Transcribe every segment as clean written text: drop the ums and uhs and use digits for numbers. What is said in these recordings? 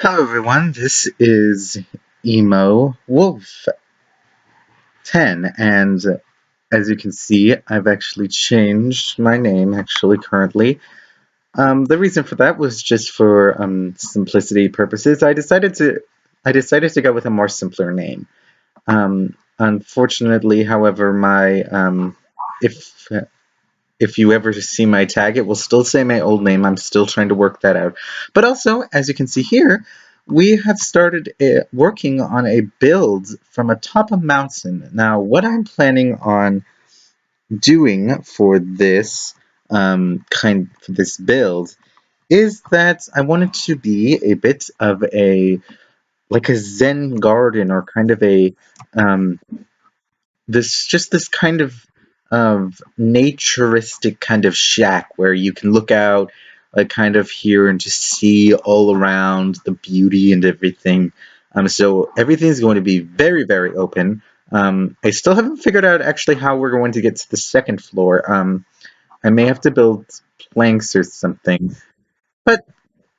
Hello everyone, this is Emo Wolf 10, and as you can see, I've actually changed my name currently. The reason for that was just for simplicity purposes. I decided to go with a more simpler name. Unfortunately, however, my if if you ever see my tag, it will still say my old name. I'm still trying to work that out. But also, as you can see here, we have started working on a build from atop a mountain. Now, what I'm planning on doing for this for this build is that I want it to be a bit of a like a Zen garden or kind of a um, this kind of naturistic kind of shack where you can look out like kind of here and just see all around the beauty and everything. So everything's going to be very open. I still haven't figured out actually how we're going to get to the second floor. I may have to build planks or something. But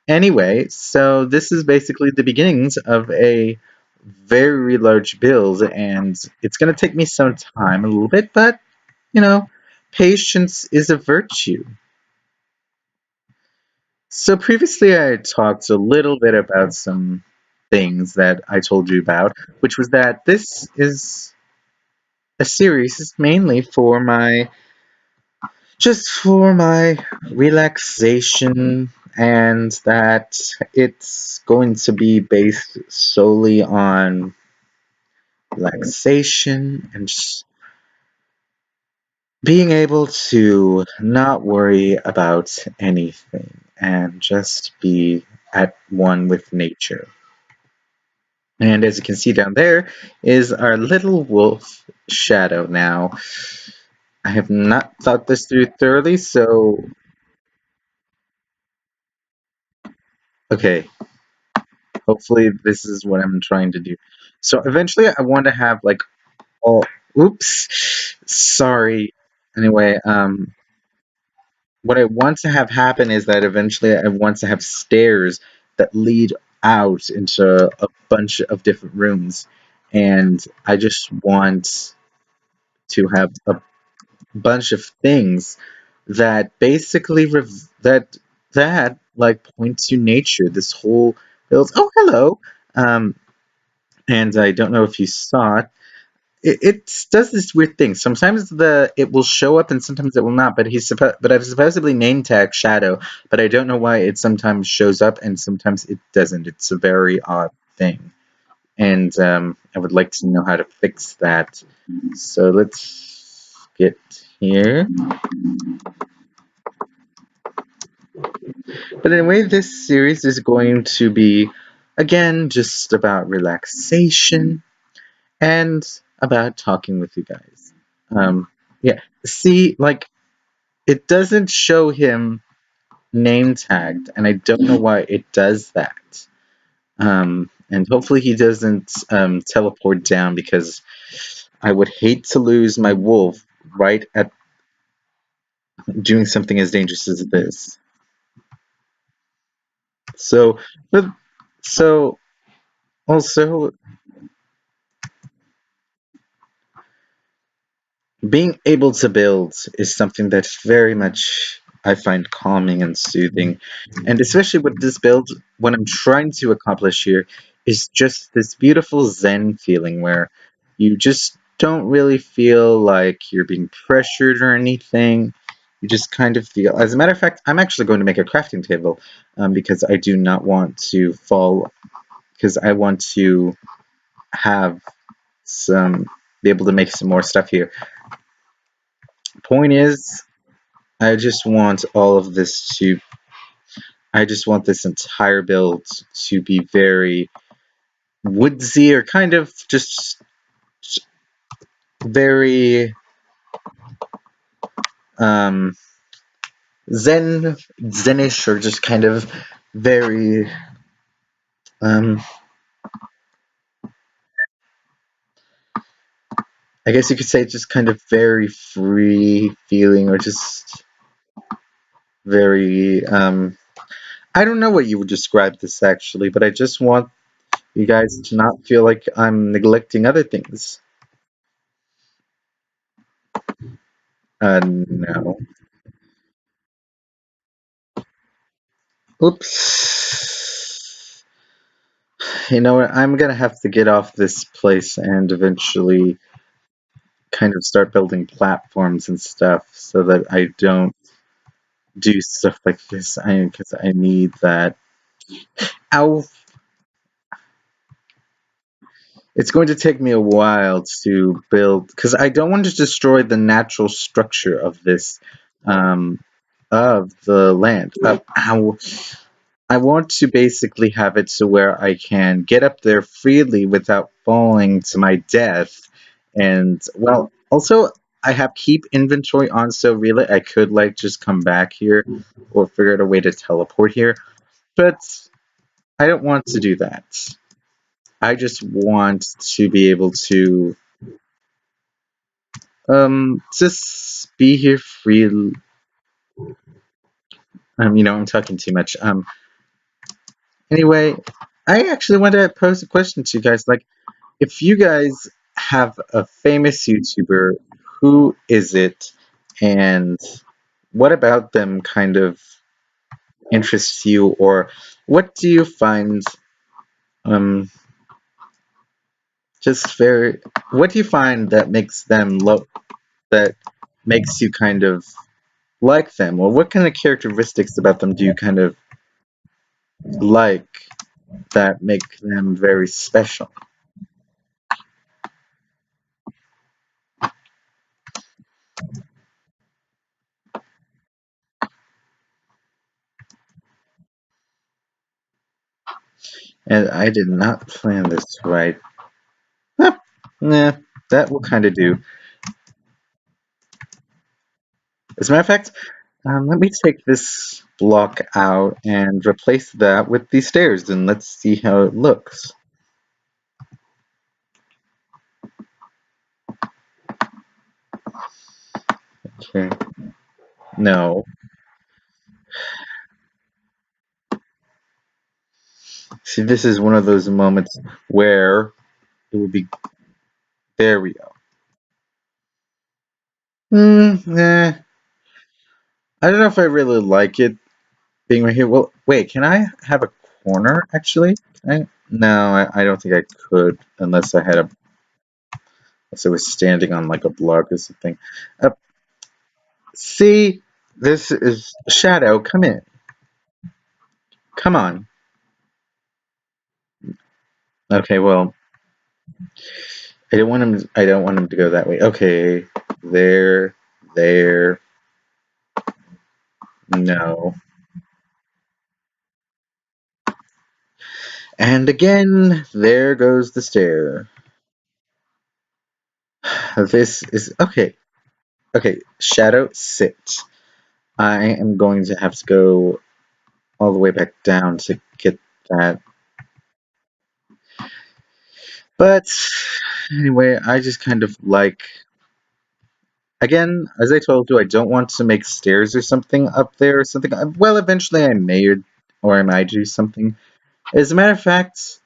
anyway, so this is basically the beginnings of a very large build, and it's going to take me some time, a little bit, but you know, patience is a virtue. So previously I had talked a little bit about some things that I told you about, which was that this is a series mainly for my just for my relaxation, and that it's going to be based solely on relaxation and just being able to not worry about anything and just be at one with nature. And as you can see down there is our little wolf shadow. Now, I have not thought this through thoroughly, so okay, hopefully this is what I'm trying to do. So eventually I want to have like all oops, sorry. Anyway, what I want to have happen is that eventually I want to have stairs that lead out into a bunch of different rooms, and I just want to have a bunch of things that basically that like point to nature. This whole build. Oh, hello. Um, and I don't know if you saw it, it does this weird thing. Sometimes it will show up and sometimes it will not. But I've supposedly name tag Shadow, but I don't know why it sometimes shows up and sometimes it doesn't. It's a very odd thing, and I would like to know how to fix that. So let's get here. But anyway, this series is going to be again just about relaxation and about talking with you guys. Um, yeah, see, like it doesn't show him name tagged, and I don't know why it does that. And hopefully he doesn't teleport down because I would hate to lose my wolf right at doing something as dangerous as this. So, but so also being able to build is something that very much I find calming and soothing. And especially with this build, what I'm trying to accomplish here is just this beautiful Zen feeling where you just don't really feel like you're being pressured or anything. You just kind of feel. As a matter of fact, I'm actually going to make a crafting table because I do not want to fall, because I want to have some, be able to make some more stuff here. Point is, I just want all of this to, I just want this entire build to be very woodsy or kind of just very um, zenish or just kind of very, um, I guess you could say just kind of very free feeling or just very, I don't know what you would describe this actually, but I just want you guys to not feel like I'm neglecting other things. No. Oops. You know what? I'm gonna have to get off this place and eventually kind of start building platforms and stuff so that I don't do stuff like this. Because I need that. Ow! It's going to take me a while to build because I don't want to destroy the natural structure of this, um, of the land. Ow! I want to basically have it to where I can get up there freely without falling to my death. And well, also I have keep inventory on, so really I could like just come back here or figure out a way to teleport here. But I don't want to do that. I just want to be able to just be here free. I'm talking too much. Anyway, I actually want to pose a question to you guys. Like, if you guys have a famous YouTuber, who is it, and what about them kind of interests you, or what do you find um just very what do you find that makes them that makes you kind of like them, or what kind of characteristics about them do you kind of like that make them very special? And I did not plan this right. Huh, nah, that will kind of do. As a matter of fact, let me take this block out and replace that with these stairs, and let's see how it looks. Okay. No. See, this is one of those moments where it would be. There we go. Nah. I don't know if I really like it being right here. Well, wait, can I have a corner, actually? No, I don't think I could unless unless I was standing on like a block or something. Uh, see, this is Shadow. Come in. Come on. Okay, well, I don't want him to go that way. Okay, there, there. No, and again, there goes the stair. This is okay. Okay, Shadow, sit. I am going to have to go all the way back down to get that. But anyway, I just kind of like. Again, as I told you, I don't want to make stairs or something up there or something. Well, eventually I may or I might do something. As a matter of fact,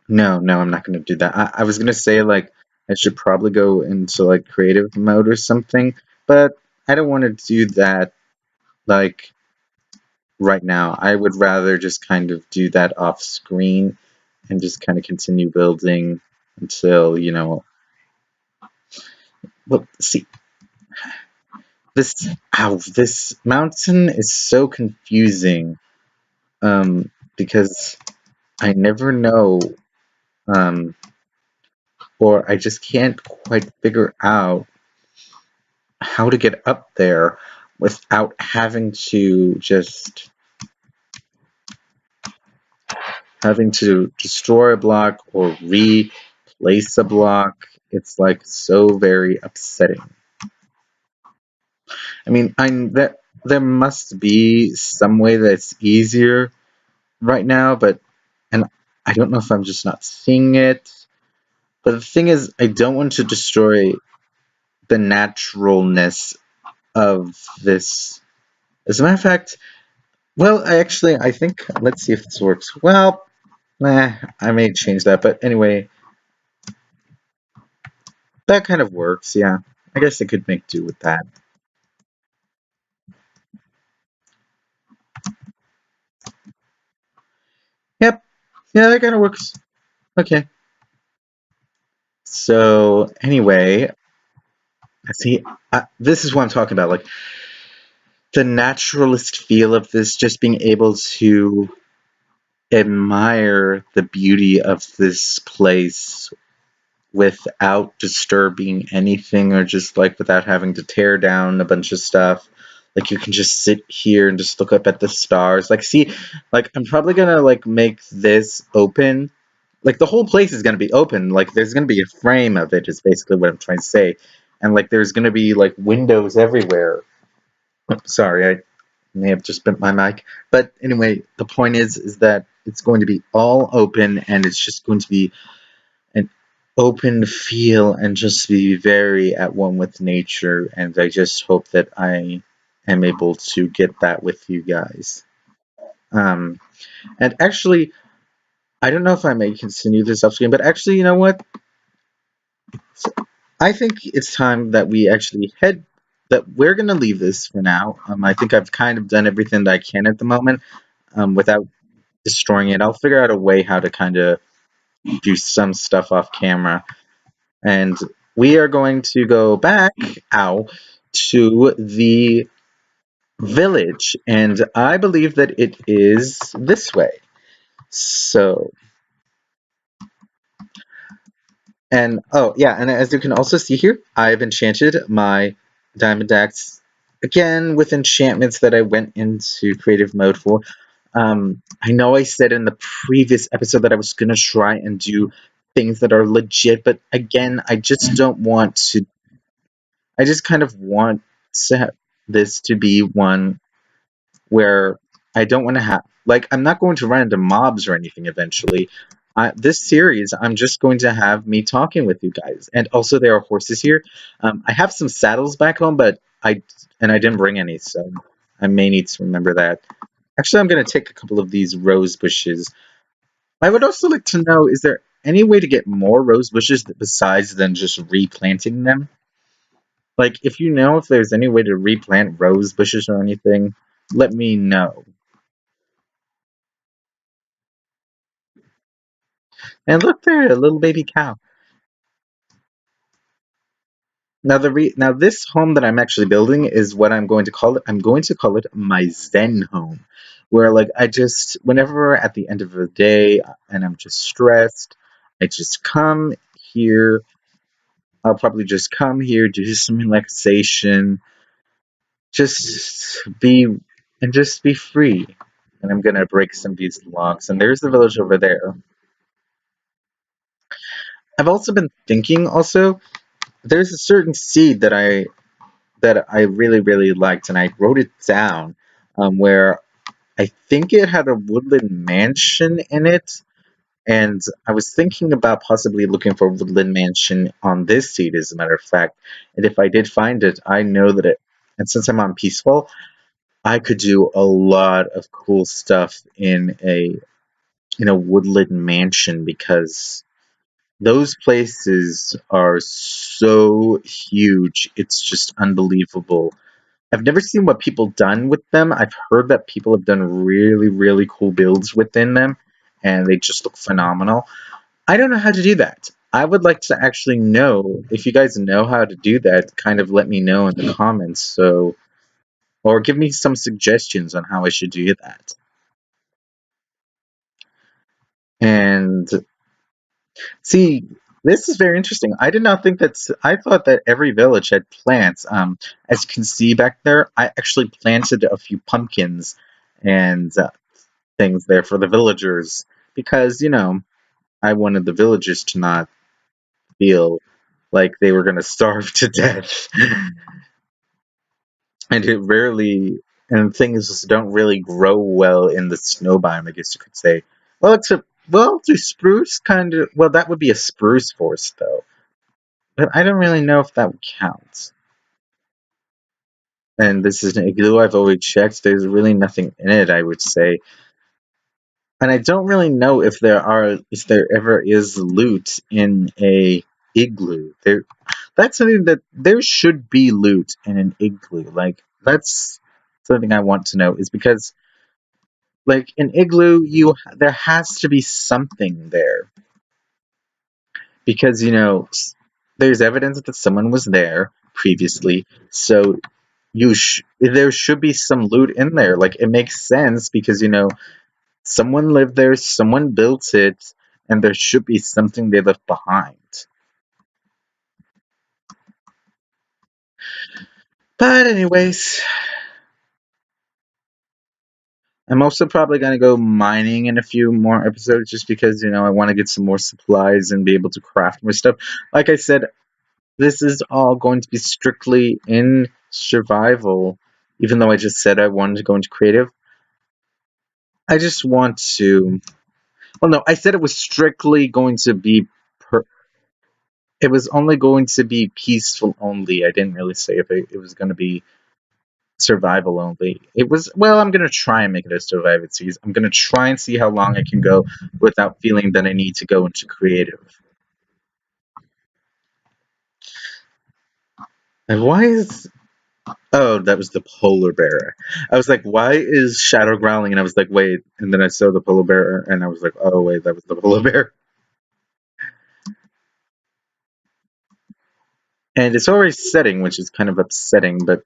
no, I'm not going to do that. I was going to say, like, I should probably go into, like, creative mode or something, but I don't want to do that, like, right now. I would rather just kind of do that off screen and just kind of continue building until, well, see, this mountain is so confusing, because I never know, um, or I just can't quite figure out how to get up there without having to destroy a block or replace a block. It's like so very upsetting. I mean, there must be some way that's easier right now, and I don't know if I'm just not seeing it. But the thing is, I don't want to destroy the naturalness of this. As a matter of fact, Well, I think, let's see if this works. Well, nah, I may change that, but anyway, that kind of works, yeah. I guess I could make do with that. Yep, yeah, that kind of works. Okay. So, anyway, see, this is what I'm talking about. Like, the naturalist feel of this, just being able to admire the beauty of this place without disturbing anything or just like without having to tear down a bunch of stuff. Like you can just sit here and just look up at the stars. Like see, like I'm probably gonna like make this open. Like the whole place is gonna be open. Like there's gonna be a frame of it is basically what I'm trying to say. And like there's gonna be like windows everywhere. Sorry, I may have just bent my mic. But anyway, the point is that it's going to be all open and it's just going to be an open feel and just be very at one with nature. And I just hope that I am able to get that with you guys. Um, and actually, I don't know if I may continue this off screen, but actually, you know what? I think it's time that we actually head. That we're gonna leave this for now. I think I've kind of done everything that I can at the moment, without destroying it. I'll figure out a way how to kind of do some stuff off camera. And we are going to go back, to the village. And I believe that it is this way. So, and oh, yeah, and as you can also see here, I've enchanted my diamond axe again with enchantments that I went into creative mode for. I know I said in the previous episode that I was going to try and do things that are legit, but again, I just don't want to. I just kind of want this to be one where I don't want to have. Like, I'm not going to run into mobs or anything eventually. This series, I'm just going to have me talking with you guys. And also, there are horses here. I have some saddles back home, but I didn't bring any, so I may need to remember that. Actually, I'm going to take a couple of these rose bushes. I would also like to know, is there any way to get more rose bushes besides than just replanting them? Like, if you know if there's any way to replant rose bushes or anything, let me know. And look there, a little baby cow. Now this home that I'm actually building is what I'm going to call it. I'm going to call it my Zen home, where like I just whenever at the end of the day and I'm just stressed, I just come here. I'll probably just come here, do some relaxation, just be and just be free. And I'm gonna break some of these logs. And there's the village over there. I've also been thinking also there's a certain seed that I really really liked and I wrote it down where I think it had a woodland mansion in it and I was thinking about possibly looking for a woodland mansion on this seed as a matter of fact and if I did find it I know that it and since I'm on peaceful I could do a lot of cool stuff in a woodland mansion because those places are so huge. It's just unbelievable. I've never seen what people done with them. I've heard that people have done really, really cool builds within them, and they just look phenomenal. I don't know how to do that. I would like to actually know if you guys know how to do that. Kind of let me know in the comments, so or give me some suggestions on how I should do that. And see, this is very interesting. I did not think that. I thought that every village had plants. As you can see back there, I actually planted a few pumpkins and things there for the villagers because I wanted the villagers to not feel like they were going to starve to death. And it rarely and things don't really grow well in the snow biome. I guess you could say. Well, except do spruce kind of? Well, that would be a spruce forest though. But I don't really know if that would count. And this is an igloo. I've always checked. There's really nothing in it, I would say. And I don't really know if there ever is loot in a igloo. That's something that there should be loot in an igloo. Like that's something I want to know is because like an igloo, there has to be something there because there's evidence that someone was there previously. So there should be some loot in there. Like it makes sense because someone lived there, someone built it, and there should be something they left behind. But anyways, I'm also probably gonna go mining in a few more episodes just because I want to get some more supplies and be able to craft more stuff. Like I said, this is all going to be strictly in survival, even though I just said I wanted to go into creative. I just want to. Well, no, I said it was strictly going to be. It was only going to be peaceful only. I didn't really say if it was going to be survival only. It was, well, I'm going to try and make it a survival series. I'm going to try and see how long I can go without feeling that I need to go into creative. And why is. Oh, that was the polar bear. I was like, why is Shadow growling? And I was like, wait. And then I saw the polar bear and I was like, oh, wait, that was the polar bear. And it's already setting, which is kind of upsetting, but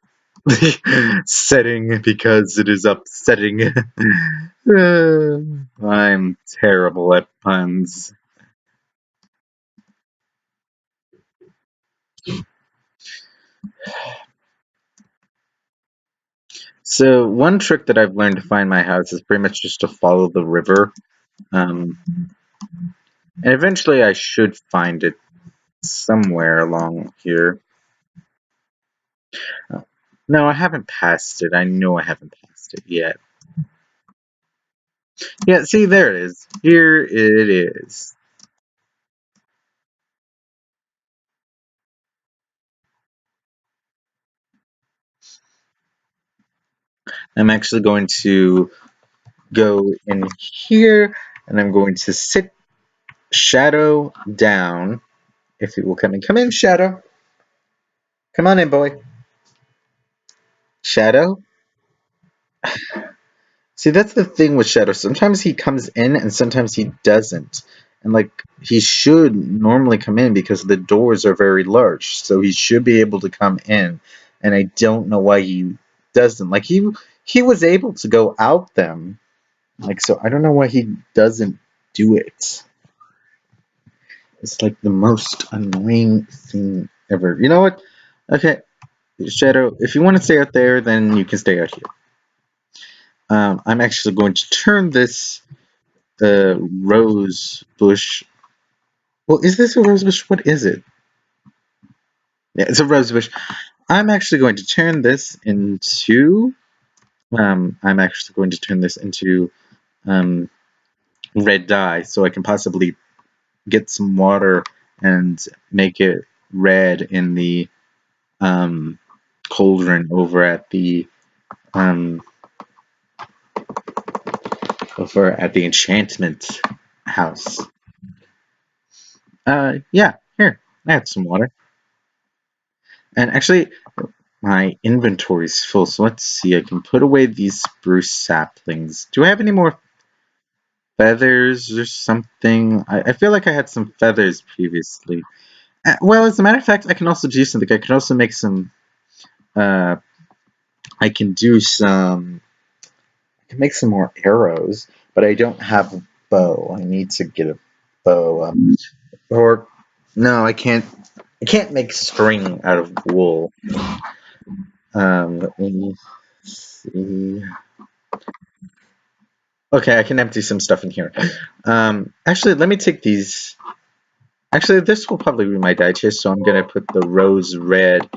setting because it is upsetting. I'm terrible at puns. So one trick that I've learned to find my house is pretty much just to follow the river. Um, and eventually I should find it somewhere along here. No, I haven't passed it. I know I haven't passed it yet. Yeah, see, there it is. Here it is. I'm actually going to go in here and I'm going to sit Shadow down. If it will come in. Come in, Shadow. Come on in, boy. Shadow? See, that's the thing with Shadow. Sometimes he comes in and sometimes he doesn't. And, like, he should normally come in because the doors are very large. So he should be able to come in. And I don't know why he doesn't. Like, he was able to go out them. Like, so I don't know why he doesn't do it. It's like the most annoying thing ever. You know what? Okay, Shadow, if you want to stay out there, then you can stay out here. I'm actually going to turn this rose bush. Well, is this a rose bush? What is it? Yeah, it's a rose bush. I'm actually going to turn this into. I'm actually going to turn this into um, red dye, so I can possibly get some water and make it red in the um, cauldron um, over at the enchantment house. Yeah, here, I have some water. And actually, my inventory's full, so let's see. I can put away these spruce saplings. Do I have any more feathers or something? I feel like I had some feathers previously. Well, as a matter of fact, I can also do something. I can also make some. Uh, I can do some. I can make some more arrows, but I don't have a bow. I need to get a bow. Or no, I can't. I can't make string out of wool. Let me see. Okay, I can empty some stuff in here. Actually, let me take these. Actually, this will probably be my dye chest, so I'm gonna put the rose red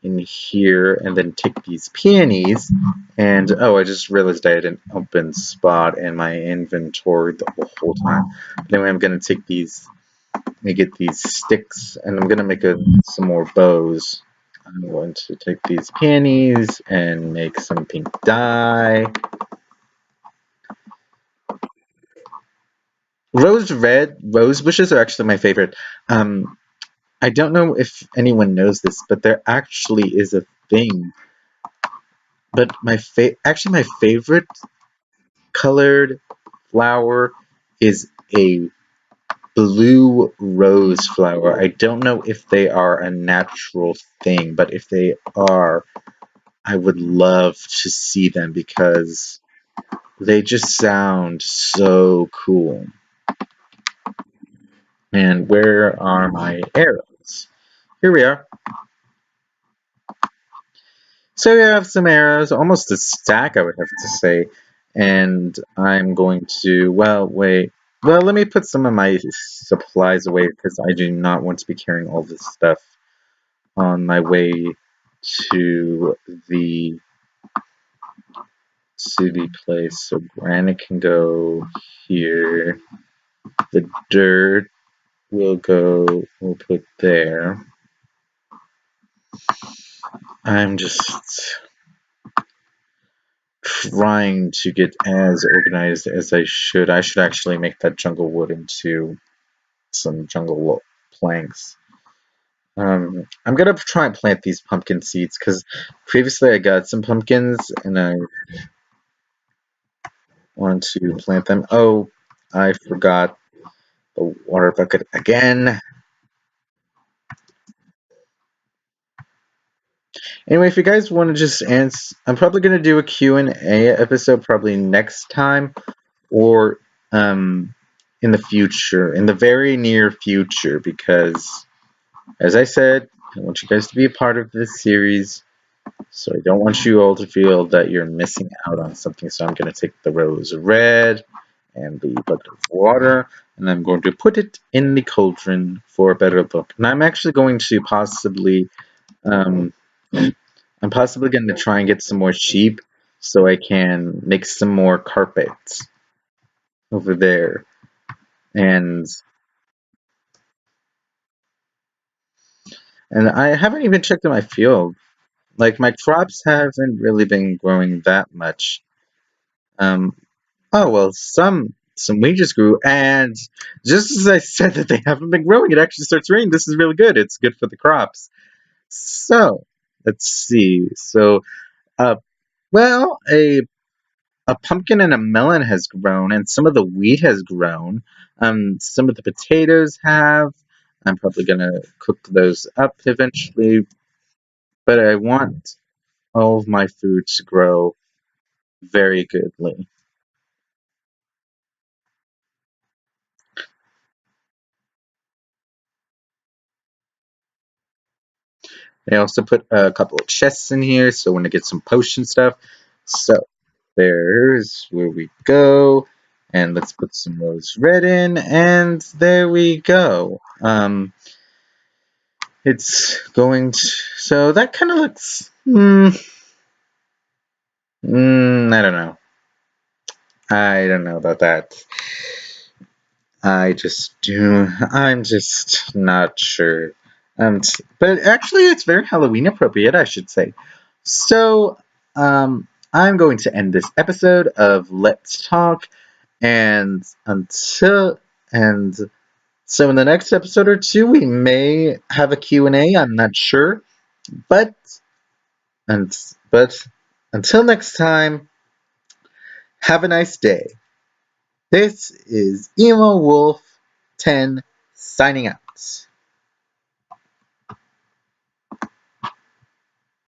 in here, and then take these peonies. And oh, I just realized I had an open spot in my inventory the whole time. Anyway, I'm gonna take these. Let me get these sticks, and I'm gonna make some more bows. I'm going to take these peonies and make some pink dye. Rose bushes are actually my favorite. I don't know if anyone knows this, but there actually is a thing. But actually my favorite colored flower is a blue rose flower. I don't know if they are a natural thing, but if they are, I would love to see them because they just sound so cool. And where are my arrows? Here we are. So we have some arrows, almost a stack, I would have to say. And I'm going to, well, wait. Well, let me put some of my supplies away because I do not want to be carrying all this stuff on my way to the city place. So granite can go here. The dirt we'll put there. I'm just trying to get as organized as I should. I should actually make that jungle wood into some jungle planks. I'm gonna try and plant these pumpkin seeds because previously I got some pumpkins and I want to plant them. Oh, I forgot the water bucket again. Anyway, if you guys want to just answer, I'm probably gonna do a Q&A episode probably next time or in the future, in the very near future, because as I said, I want you guys to be a part of this series. So I don't want you all to feel that you're missing out on something. So I'm going to take the rose red and the bucket of water, and I'm going to put it in the cauldron for a better look. And I'm actually going to um, I'm possibly going to try and get some more sheep so I can make some more carpets over there. And I haven't even checked in my field. Like my crops haven't really been growing that much. Um, Oh well, some weeds grew, and just as I said that they haven't been growing, it actually starts raining. This is really good. It's good for the crops. So let's see. So, uh, well, a pumpkin and a melon has grown, and some of the wheat has grown. Some of the potatoes have. I'm probably gonna cook those up eventually, but I want all of my food to grow very goodly. They also put a couple of chests in here, so when I get some potion stuff. So there's where we go. And let's put some rose red in, and there we go. It's going to, so that kind of looks, I don't know. I don't know about that. I'm just not sure. But actually, it's very Halloween appropriate, I should say. So, I'm going to end this episode of Let's Talk, and and so in the next episode or two, we may have a Q&A. I'm not sure, but and but until next time, have a nice day. This is Emo Wolf 10 signing out.